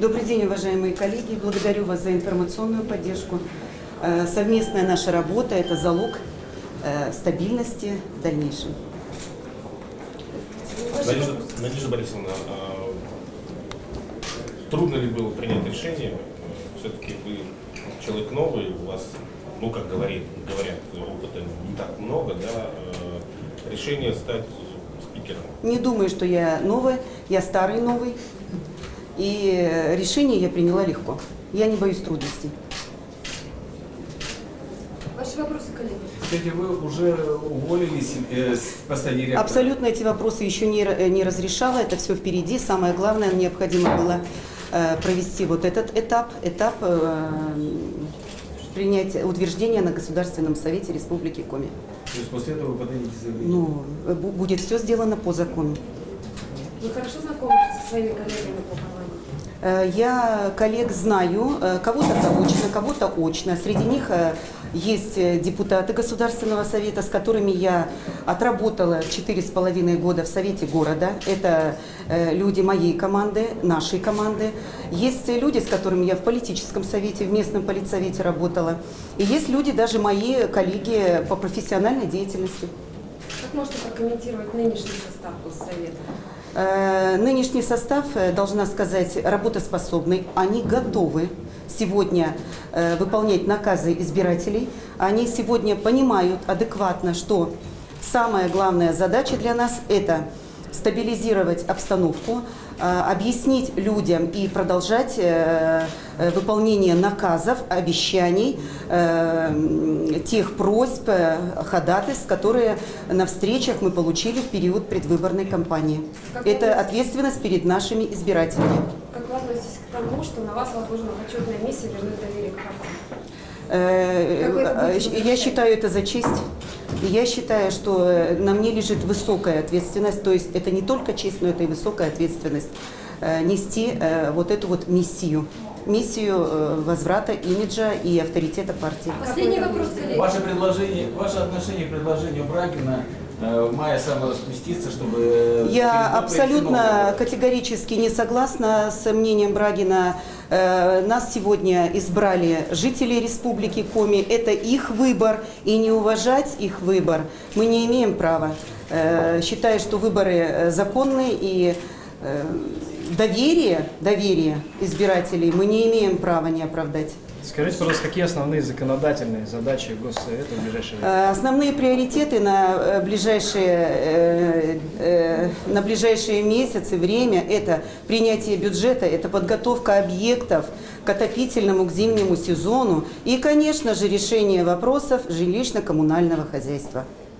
Добрый день, уважаемые коллеги. Благодарю вас за информационную поддержку. Совместная наша работа – это залог стабильности в дальнейшем. Надежда Борисовна, трудно ли было принять решение? Все-таки вы человек новый, у вас, ну как говорят, опыта не так много, да? Решение стать спикером. Не думаю, что я новая, я старый новый. И решение я приняла легко. Я не боюсь трудностей. Ваши вопросы, коллеги? Кстати, вы уже уволились с поста директора? Абсолютно эти вопросы еще не разрешала. Это все впереди. Самое главное, необходимо было провести вот этот этап принять утверждение на Государственном совете Республики Коми. То есть после этого вы подадите заявление? Ну, будет все сделано по закону. Вы хорошо знакомы со своими коллегами по команде? Я коллег знаю, кого-то заочно, кого-то очно. Среди них есть депутаты Государственного совета, с которыми я отработала 4,5 года в Совете города. Это люди моей команды, нашей команды. Есть люди, с которыми я в политическом совете, в местном политсовете работала. И есть люди, даже мои коллеги по профессиональной деятельности. Как можете прокомментировать нынешний состав Госсовета? Нынешний состав, должна сказать, работоспособный. Они готовы сегодня выполнять наказы избирателей. Они сегодня понимают адекватно, что самая главная задача для нас – это стабилизировать обстановку, объяснить людям и продолжать выполнение наказов, обещаний, тех просьб, ходатайств, которые на встречах мы получили в период предвыборной кампании. Это ответственность перед нашими избирателями. Как вы относитесь к тому, что на вас возложена почетная миссия вернуть доверие к партии? Я считаю это за честь. Я считаю, что на мне лежит высокая ответственность, то есть это не только честь, но это и высокая ответственность нести вот эту вот миссию возврата имиджа и авторитета партии. Последний вопрос, коллеги. Ваше отношение к предложению Брагина в мае самораспуститься, чтобы... Я абсолютно категорически не согласна с мнением Брагина. Нас сегодня избрали жители Республики Коми. Это их выбор, и не уважать их выбор мы не имеем права. Считаю, что выборы законные, и доверие избирателей мы не имеем права не оправдать. Скажите, пожалуйста, какие основные законодательные задачи Госсовета в ближайшее время? Основные приоритеты на ближайшие месяцы, время – это принятие бюджета, это подготовка объектов к отопительному, к зимнему сезону и, конечно же, решение вопросов жилищно-коммунального хозяйства.